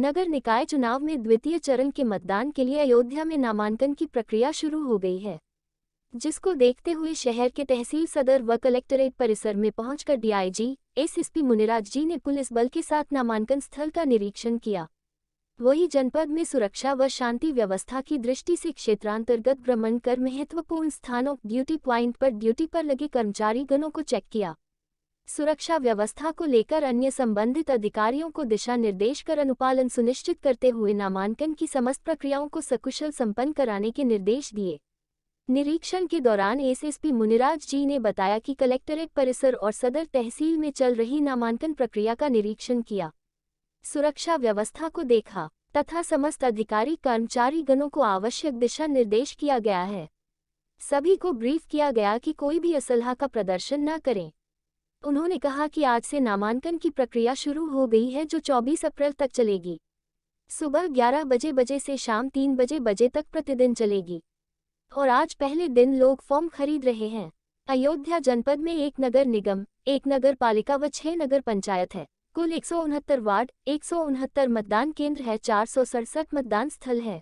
नगर निकाय चुनाव में द्वितीय चरण के मतदान के लिए अयोध्या में नामांकन की प्रक्रिया शुरू हो गई है, जिसको देखते हुए शहर के तहसील सदर व कलेक्टरेट परिसर में पहुंचकर डीआईजी एसएसपी मुनिराज जी ने पुलिस बल के साथ नामांकन स्थल का निरीक्षण किया। वहीं जनपद में सुरक्षा व शांति व्यवस्था की दृष्टि से क्षेत्रांतर्गत भ्रमण कर महत्वपूर्ण स्थानों ड्यूटी प्वाइंट पर ड्यूटी पर लगे कर्मचारी गणों को चेक किया। सुरक्षा व्यवस्था को लेकर अन्य संबंधित अधिकारियों को दिशा निर्देश कर अनुपालन सुनिश्चित करते हुए नामांकन की समस्त प्रक्रियाओं को सकुशल संपन्न कराने के निर्देश दिए। निरीक्षण के दौरान एसएसपी मुनिराज जी ने बताया कि कलेक्टरेट परिसर और सदर तहसील में चल रही नामांकन प्रक्रिया का निरीक्षण किया, सुरक्षा व्यवस्था को देखा तथा समस्त अधिकारी कर्मचारी गणों को आवश्यक दिशा निर्देश किया गया है। सभी को ब्रीफ किया गया कि कोई भी असलहा का प्रदर्शन न करें। उन्होंने कहा कि आज से नामांकन की प्रक्रिया शुरू हो गई है, जो 24 अप्रैल तक चलेगी। सुबह 11 बजे से शाम 3 बजे तक प्रतिदिन चलेगी और आज पहले दिन लोग फॉर्म खरीद रहे हैं। अयोध्या जनपद में 1 नगर निगम, 1 नगर पालिका व 6 नगर पंचायत है। कुल 169 वार्ड, 169 मतदान केंद्र है, 467 मतदान स्थल है।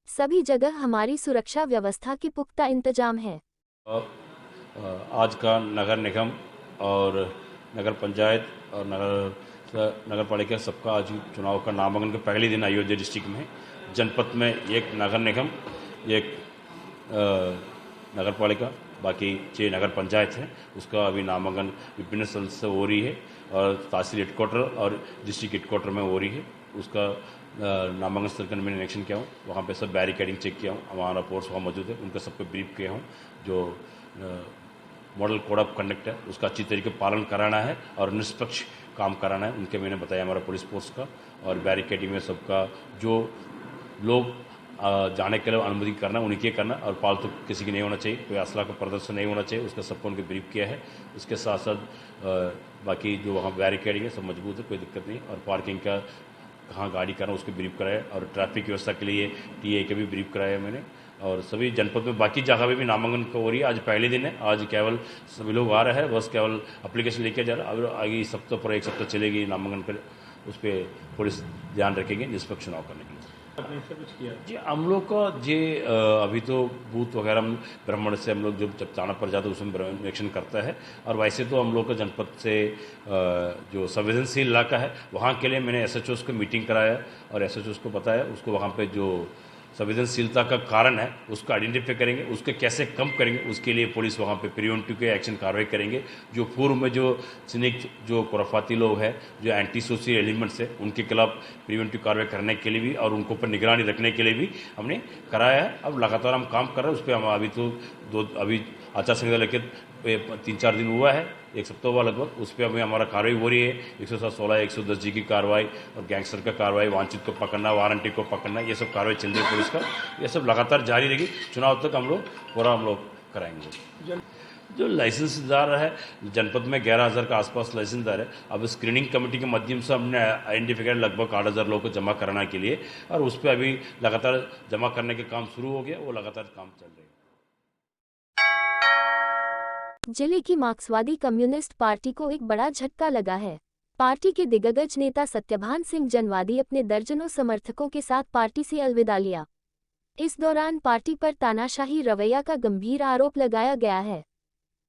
सभी जगह हमारी सुरक्षा व्यवस्था के पुख्ता इंतजाम है। आज का नगर निगम और नगर पंचायत और नगर पालिका सबका आज चुनाव का नामांकन का पहले दिन अयोध्या डिस्ट्रिक्ट में जनपद में 1 नगर निगम, 1 नगर पालिका, बाकी 6 नगर पंचायत है। उसका अभी नामांकन विभिन्न स्थल से हो रही है और तहसील हेडक्वार्टर और डिस्ट्रिक्ट हेडक्वार्टर में हो रही है। उसका नामांकन स्थल का मैंने निरीक्षण किया हूँ, वहाँ पे सब बैरिकेडिंग चेक किया हूँ, हमारा फोर्स वहाँ मौजूद है, उनका सब पे ब्रीफ किया हूँ। जो मॉडल कोड ऑफ कंडक्ट है उसका अच्छी तरीके पालन कराना है और निष्पक्ष काम कराना है, उनके मैंने बताया हमारा पुलिस फोर्स का। और बैरिकेडिंग में सबका जो लोग जाने के लिए अनुमति करना उनके करना और पालतू किसी की नहीं होना चाहिए, कोई असला का प्रदर्शन नहीं होना चाहिए, उसका सबको उनके ब्रीफ किया है। उसके साथ साथ बाकी जो वहाँ बैरिकेडिंग है सब मजबूत है, कोई दिक्कत नहीं। और पार्किंग का कहाँ गाड़ी करना उसके ब्रीफ कराया और ट्रैफिक व्यवस्था के लिए टीए के भी ब्रीफ कराया मैंने। और सभी जनपद में बाकी जगह पे भी नामांकन हो रही है। आज पहले दिन है, आज केवल सभी लोग आ रहे हैं, बस केवल एप्लीकेशन लेके जा रहा है। अब आगे सप्ताह पर 1 सप्ताह चलेगी नामांकन पर, उस पर पुलिस ध्यान रखेंगे निष्पक्ष चुनाव करने के लिए। आपने इससे कुछ किया जी? हम लोग का अभी तो बूथ वगैरह हम भ्रमण से हम लोग जब थाना पर जाते हैं उसमें निरीक्षण करता है। और वैसे तो हम लोग का जनपद से जो संवेदनशील इलाका है वहाँ के लिए मैंने एसएचओ को मीटिंग कराया और एसएचओ को बताया उसको वहाँ पे जो संवेदनशीलता का कारण है उसको आइडेंटिफाई करेंगे, उसके कैसे कम करेंगे, उसके लिए पुलिस वहाँ पे प्रिवेंटिव के एक्शन कार्रवाई करेंगे। जो पूर्व में जो सिनिक जो खुराफाती लोग हैं, जो एंटी सोशल एलिमेंट्स है, उनके खिलाफ प्रिवेंटिव कार्रवाई करने के लिए भी और उनको पर निगरानी रखने के लिए भी हमने कराया है। अब लगातार हम काम कर रहे हैं उस पर। हम अभी तो अभी आचार संहिता लेकर 3-4 दिन हुआ है, 1 सप्ताह हुआ लगभग, उस पर अभी हमारा कार्रवाई हो रही है। 116, 110 जी की कार्रवाई और गैंगस्टर का कार्रवाई, वांछित को पकड़ना, वारंटी को पकड़ना, ये सब कार्रवाई चल रही है पुलिस का। ये सब लगातार जारी रहेगी, चुनाव तक हम लोग पूरा कराएंगे। जो लाइसेंसदार है जनपद में 11,000 के आसपास लाइसेंसदार है। अब स्क्रीनिंग कमेटी के माध्यम से हमने आइडेंटिफाई लगभग 8,000 लोगों को जमा कराने के लिए, और उस पर अभी लगातार जमा करने के काम शुरू हो गया, वो लगातार काम चल रहे हैं। जिले की मार्क्सवादी कम्युनिस्ट पार्टी को एक बड़ा झटका लगा है। पार्टी के दिग्गज नेता सत्यभान सिंह जनवादी अपने दर्जनों समर्थकों के साथ पार्टी से अलविदा लिया। इस दौरान पार्टी पर तानाशाही रवैया का गंभीर आरोप लगाया गया है।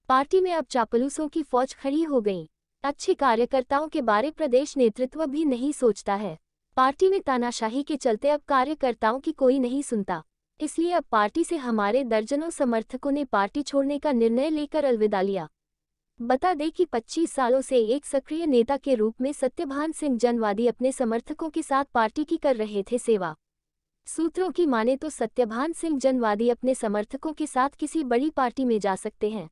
पार्टी में अब चापलूसों की फौज खड़ी हो गई। अच्छे कार्यकर्ताओं के बारे प्रदेश नेतृत्व भी नहीं सोचता है। पार्टी में तानाशाही के चलते अब कार्यकर्ताओं की कोई नहीं सुनता, इसलिए अब पार्टी से हमारे दर्जनों समर्थकों ने पार्टी छोड़ने का निर्णय लेकर अलविदा लिया। बता दें कि 25 सालों से एक सक्रिय नेता के रूप में सत्यभान सिंह जनवादी अपने समर्थकों के साथ पार्टी की कर रहे थे सेवा। सूत्रों की माने तो सत्यभान सिंह जनवादी अपने समर्थकों के साथ किसी बड़ी पार्टी में जा सकते हैं।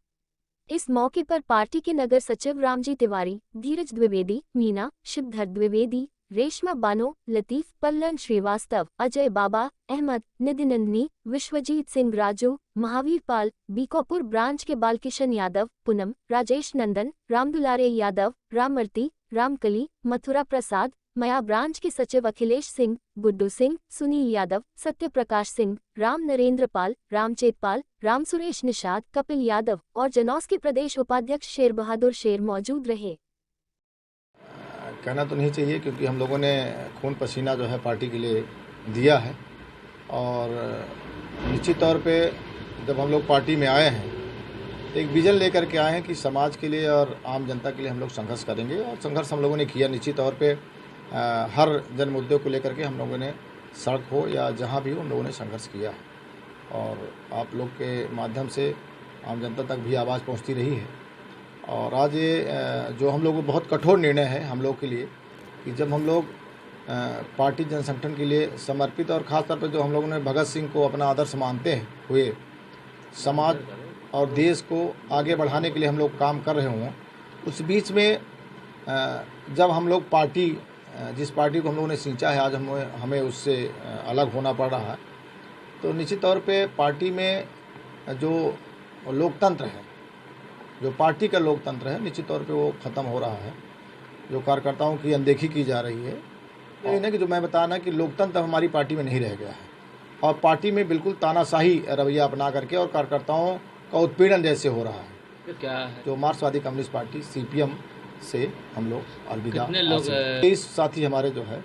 इस मौके पर पार्टी के नगर सचिव रामजी तिवारी, धीरज द्विवेदी, मीना, शिवधर द्विवेदी, रेशमा बानो, लतीफ, पल्लन श्रीवास्तव, अजय बाबा, अहमद, निधिनंदनी, विश्वजीत सिंह राजू, महावीर पाल, बीकापुर ब्रांच के बालकिशन यादव, पूनम, राजेश नंदन, रामदुलारे यादव, राममर्ती, रामकली, मथुरा प्रसाद, मया ब्रांच के सचिव अखिलेश सिंह, गुड्डू सिंह, सुनील यादव, सत्यप्रकाश सिंह, राम नरेंद्र पाल, रामचेतपाल, राम सुरेश निषाद, कपिल यादव और जनौस के प्रदेश उपाध्यक्ष शेर बहादुर शेर मौजूद रहे। कहना तो नहीं चाहिए, क्योंकि हम लोगों ने खून पसीना जो है पार्टी के लिए दिया है। और निश्चित तौर पे जब हम लोग पार्टी में आए हैं तो एक विजन लेकर के आए हैं कि समाज के लिए और आम जनता के लिए हम लोग संघर्ष करेंगे, और संघर्ष हम लोगों ने किया। निश्चित तौर पे हर जन मुद्दे को लेकर के हम लोगों ने सड़क हो या जहाँ भी हो हम लोगों ने संघर्ष किया है, और आप लोग के माध्यम से आम जनता तक भी आवाज़ पहुँचती रही है। और आज ये जो हम लोग को बहुत कठोर निर्णय है हम लोग के लिए कि जब हम लोग पार्टी जनसंगठन के लिए समर्पित, और ख़ास तौर पर जो हम लोगों ने भगत सिंह को अपना आदर्श मानते हुए समाज और देश को आगे बढ़ाने के लिए हम लोग काम कर रहे हों, उस बीच में जब हम लोग पार्टी जिस पार्टी को हम लोगों ने सींचा है आज हमें उससे अलग होना पड़ रहा है, तो निश्चित तौर पे पार्टी में जो लोकतंत्र है, जो पार्टी का लोकतंत्र है, निश्चित तौर पे वो ख़त्म हो रहा है। जो कार्यकर्ताओं की अनदेखी की जा रही है, यही ना कि जो मैं बताना कि लोकतंत्र हमारी पार्टी में नहीं रह गया है, और पार्टी में बिल्कुल तानाशाही रवैया अपना करके और कार्यकर्ताओं का उत्पीड़न जैसे हो रहा है। क्या है जो मार्क्सवादी कम्युनिस्ट पार्टी CPM से हम लोग अलविदा। कितने लोग 23 साथी हमारे जो है,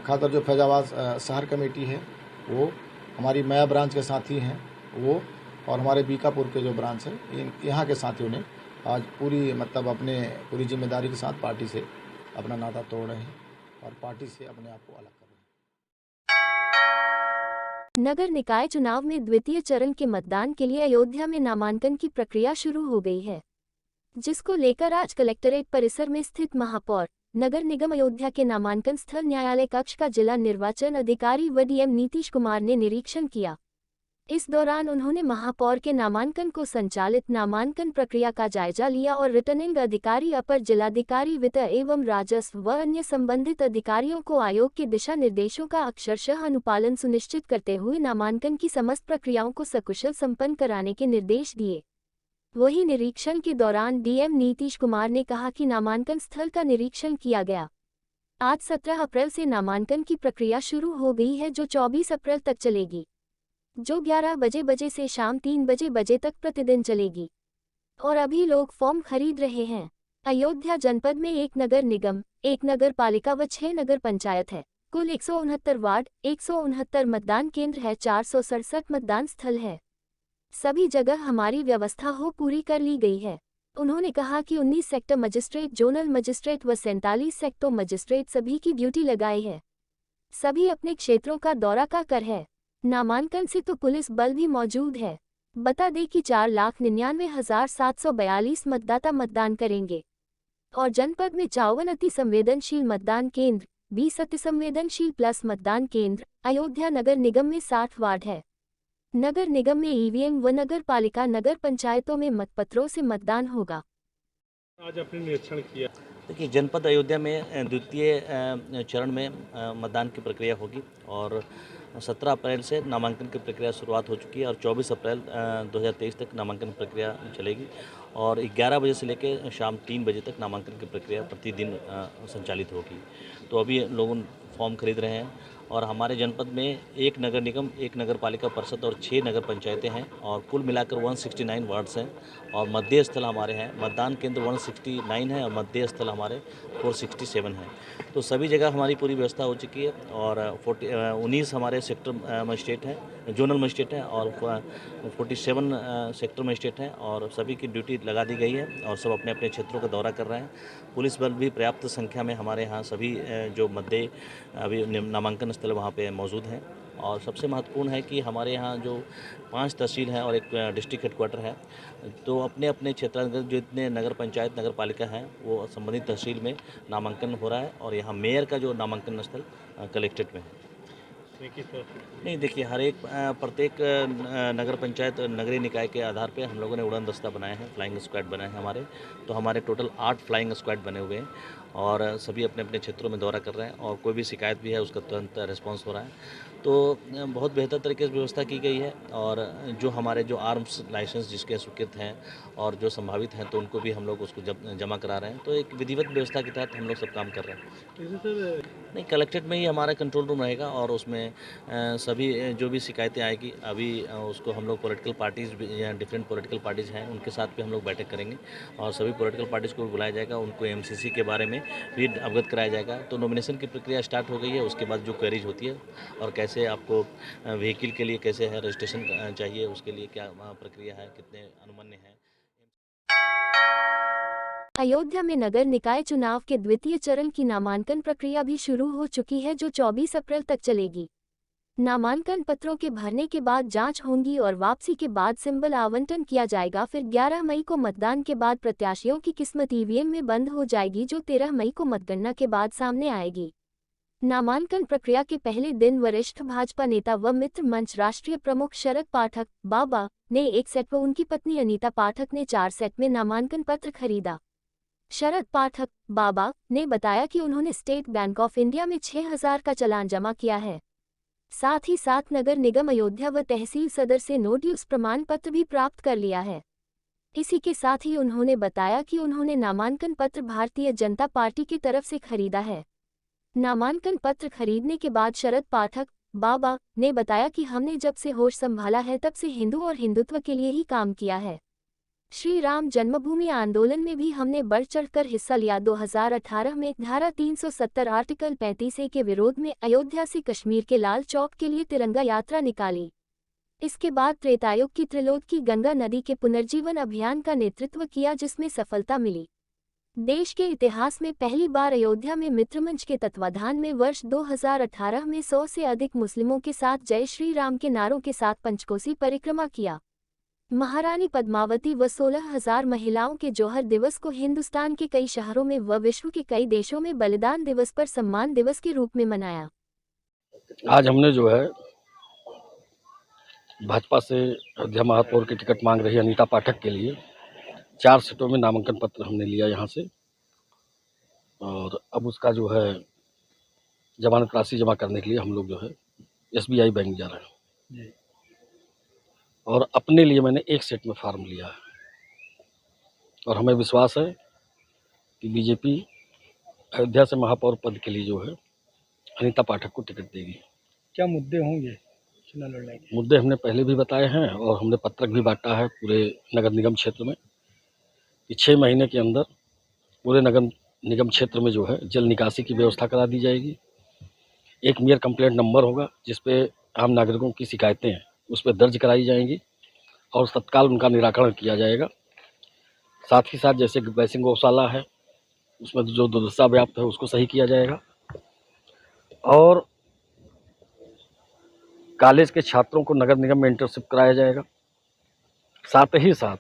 खासतौर जो फैजाबाद शहर कमेटी है वो, हमारी मया ब्रांच के साथी हैं वो, और हमारे बीकापुर के जो ब्रांच है, यहाँ के साथियों ने आज अपने पूरी जिम्मेदारी के साथ पार्टी से अपना नाता तोड़ रहे हैं और पार्टी से अपने आप को अलग कर रहे हैं। नगर निकाय चुनाव में द्वितीय चरण के मतदान के लिए अयोध्या में नामांकन की प्रक्रिया शुरू हो गई है, जिसको लेकर आज कलेक्ट्रेट परिसर में स्थित महापौर नगर निगम अयोध्या के नामांकन स्थल न्यायालय कक्ष का जिला निर्वाचन अधिकारी व DM नीतीश कुमार ने निरीक्षण किया। इस दौरान उन्होंने महापौर के नामांकन को संचालित नामांकन प्रक्रिया का जायजा लिया और रिटर्निंग अधिकारी, अपर जिलाधिकारी वित्त एवं राजस्व व अन्य संबंधित अधिकारियों को आयोग के दिशा निर्देशों का अक्षरशः अनुपालन सुनिश्चित करते हुए नामांकन की समस्त प्रक्रियाओं को सकुशल संपन्न कराने के निर्देश दिए। वहीं निरीक्षण के दौरान DM नीतीश कुमार ने कहा कि नामांकन स्थल का निरीक्षण किया गया। आज 17 अप्रैल से नामांकन की प्रक्रिया शुरू हो गई है, जो 24 अप्रैल तक चलेगी, जो 11 बजे से शाम 3 बजे तक प्रतिदिन चलेगी। और अभी लोग फॉर्म खरीद रहे हैं। अयोध्या जनपद में 1 नगर निगम, 1 नगर पालिका व 6 नगर पंचायत है। कुल 169 वार्ड, 169 मतदान केंद्र है, 467 मतदान स्थल है। सभी जगह हमारी व्यवस्था पूरी कर ली गई है। उन्होंने कहा कि 19 सेक्टर मजिस्ट्रेट, जोनल मजिस्ट्रेट व 47 सेक्टर मजिस्ट्रेट सभी की ड्यूटी लगाई है। सभी अपने क्षेत्रों का दौरा कर है। नामांकन से तो पुलिस बल भी मौजूद है। बता दें कि 4,99,742 मतदाता मतदान करेंगे और जनपद में 54 अति संवेदनशील मतदान केंद्र, 20 अति संवेदनशील प्लस मतदान केंद्र। अयोध्या नगर निगम में 60 वार्ड है। नगर निगम में EVM व नगर पालिका नगर पंचायतों में मतपत्रों से मतदान होगा। आज आपने निरीक्षण किया। देखिए, जनपद अयोध्या में द्वितीय चरण में मतदान की प्रक्रिया होगी और 17 अप्रैल से नामांकन की प्रक्रिया शुरुआत हो चुकी है और 24 अप्रैल 2023 तक नामांकन प्रक्रिया चलेगी और 11 बजे से लेकर शाम 3 बजे तक नामांकन की प्रक्रिया प्रतिदिन संचालित होगी। तो अभी लोग फॉर्म खरीद रहे हैं और हमारे जनपद में 1 नगर निगम, 1 नगर पालिका परिषद और 6 नगर पंचायतें हैं और कुल मिलाकर 169 वार्ड्स हैं और मतदेय स्थल हमारे हैं। मतदान केंद्र 169 है और मतदेय स्थल हमारे 467 हैं। तो सभी जगह हमारी पूरी व्यवस्था हो चुकी है और 19 हमारे सेक्टर मजिस्ट्रेट हैं, जोनल मजिस्ट्रेट हैं और 47 सेक्टर मजिस्ट्रेट हैं और सभी की ड्यूटी लगा दी गई है और सब अपने अपने क्षेत्रों का दौरा कर रहे हैं। पुलिस बल भी पर्याप्त संख्या में हमारे यहाँ सभी जो मतदेय अभी नामांकन स्थल वहाँ पे मौजूद हैं। और सबसे महत्वपूर्ण है कि हमारे यहाँ जो 5 तहसील हैं और एक डिस्ट्रिक्ट हेडक्वार्टर है, तो अपने अपने क्षेत्रांतर्गत जो इतने नगर पंचायत नगर पालिका हैं वो संबंधित तहसील में नामांकन हो रहा है और यहाँ मेयर का जो नामांकन स्थल कलेक्ट्रेट में है। नहीं, देखिए, हर एक प्रत्येक नगर पंचायत नगरीय निकाय के आधार पे हम लोगों ने उड़न दस्ता बनाए हैं, फ्लाइंग स्क्वाड बनाए हैं हमारे। तो हमारे टोटल 8 फ्लाइंग स्क्वाड बने हुए हैं और सभी अपने अपने क्षेत्रों में दौरा कर रहे हैं और कोई भी शिकायत भी है उसका तुरंत रिस्पांस हो रहा है। तो बहुत बेहतर तरीके से व्यवस्था की गई है और जो हमारे जो आर्म्स लाइसेंस जिसके स्वीकृत हैं और जो संभावित हैं तो उनको भी हम लोग उसको जमा करा रहे हैं। तो एक विधिवत व्यवस्था के तहत हम लोग सब काम कर रहे हैं। नहीं, कलेक्ट्रेट में ही हमारा कंट्रोल रूम रहेगा और उसमें सभी जो भी शिकायतें आएगी अभी उसको हम लोग पॉलिटिकल पार्टीज़ या डिफरेंट पॉलिटिकल पार्टीज़ हैं उनके साथ भी हम लोग बैठक करेंगे और सभी पॉलिटिकल पार्टीज़ को बुलाया जाएगा, उनको MCC के बारे में भी अवगत कराया जाएगा। तो नॉमिनेशन की प्रक्रिया स्टार्ट हो गई है, उसके बाद जो क्वेरीज होती है और कैसे आपको व्हीकल के लिए कैसे है रजिस्ट्रेशन चाहिए, उसके लिए क्या प्रक्रिया है, कितने अनुमन्य हैं। अयोध्या में नगर निकाय चुनाव के द्वितीय चरण की नामांकन प्रक्रिया भी शुरू हो चुकी है, जो 24 अप्रैल तक चलेगी। नामांकन पत्रों के भरने के बाद जांच होंगी और वापसी के बाद सिंबल आवंटन किया जाएगा। फिर 11 मई को मतदान के बाद प्रत्याशियों की किस्मत ईवीएम में बंद हो जाएगी, जो 13 मई को मतगणना के बाद सामने आएगी। नामांकन प्रक्रिया के पहले दिन वरिष्ठ भाजपा नेता व मित्र मंच राष्ट्रीय प्रमुख शरद पाठक बाबा ने 1 सेट व उनकी पत्नी अनीता पाठक ने 4 सेट में नामांकन पत्र खरीदा। शरद पाठक बाबा ने बताया कि उन्होंने स्टेट बैंक ऑफ इंडिया में 6,000 का चालान जमा किया है। साथ ही साथ नगर निगम अयोध्या व तहसील सदर से नो ड्यूज प्रमाण पत्र भी प्राप्त कर लिया है। इसी के साथ ही उन्होंने बताया कि उन्होंने नामांकन पत्र भारतीय जनता पार्टी की तरफ से खरीदा है। नामांकन पत्र खरीदने के बाद शरद पाठक बाबा ने बताया कि हमने जब से होश संभाला है तब से हिंदू और हिंदुत्व के लिए ही काम किया है। श्री राम जन्मभूमि आंदोलन में भी हमने बढ़ चढ़कर हिस्सा लिया। 2018 में धारा 370 आर्टिकल 35A के विरोध में अयोध्या से कश्मीर के लाल चौक के लिए तिरंगा यात्रा निकाली। इसके बाद त्रेतायुग की त्रिलोक की गंगा नदी के पुनर्जीवन अभियान का नेतृत्व किया, जिसमें सफलता मिली। देश के इतिहास में पहली बार अयोध्या में मित्रमंच के तत्वाधान में वर्ष 2018 में 100 से अधिक मुस्लिमों के साथ जय श्री राम के नारों के साथ पंचकोसी परिक्रमा किया। महारानी पद्मावती व 16,000 महिलाओं के जौहर दिवस को हिंदुस्तान के कई शहरों में व विश्व के कई देशों में बलिदान दिवस पर सम्मान दिवस के रूप में मनाया। आज हमने जो है भाजपा से अयोध्या महापौर की टिकट मांग रही अनीता पाठक के लिए 4 सीटों में नामांकन पत्र हमने लिया यहाँ से, और अब उसका जो है जमानत राशि जमा करने के लिए हम लोग जो है SBI बैंक जा रहे हैं। और अपने लिए मैंने 1 सेट में फार्म लिया है, और हमें विश्वास है कि बीजेपी अयोध्या से महापौर पद के लिए जो है अनीता पाठक को टिकट देगी। क्या मुद्दे होंगे चुनाव लड़ने के? मुद्दे हमने पहले भी बताए हैं और हमने पत्रक भी बांटा है पूरे नगर निगम क्षेत्र में कि 6 महीने के अंदर पूरे नगर निगम क्षेत्र में जो है जल निकासी की व्यवस्था करा दी जाएगी। एक मेयर कंप्लेंट नंबर होगा जिस पे आम नागरिकों की शिकायतें हैं उस पर दर्ज कराई जाएंगी और तत्काल उनका निराकरण किया जाएगा। साथ ही साथ जैसे वैसिंग गौशाला है उसमें जो दुर्दशा व्याप्त है उसको सही किया जाएगा, और कॉलेज के छात्रों को नगर निगम में इंटर्नशिप कराया जाएगा। साथ ही साथ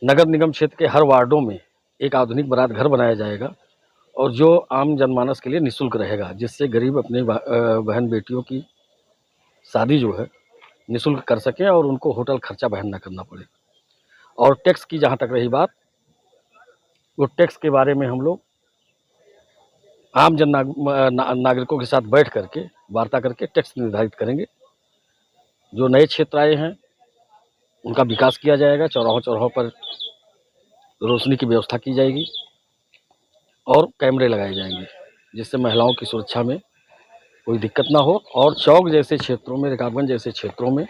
नगर निगम क्षेत्र के हर वार्डों में एक आधुनिक बारात घर बनाया जाएगा और जो आम जनमानस के लिए निःशुल्क रहेगा, जिससे गरीब अपने बहन बेटियों की शादी जो है निःशुल्क कर सकें और उनको होटल खर्चा वहन न करना पड़े। और टैक्स की जहाँ तक रही बात, वो टैक्स के बारे में हम लोग आम नागरिकों के साथ बैठ करके वार्ता करके टैक्स निर्धारित करेंगे। जो नए क्षेत्र आए हैं उनका विकास किया जाएगा, चौराहों पर रोशनी की व्यवस्था की जाएगी और कैमरे लगाए जाएंगे जिससे महिलाओं की सुरक्षा में कोई दिक्कत ना हो। और चौक जैसे क्षेत्रों में, रकाबगंज जैसे क्षेत्रों में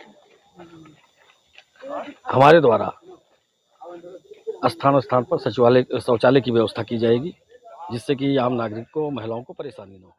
हमारे द्वारा स्थान पर शौचालय की व्यवस्था की जाएगी जिससे कि आम नागरिक को, महिलाओं को परेशानी न हो।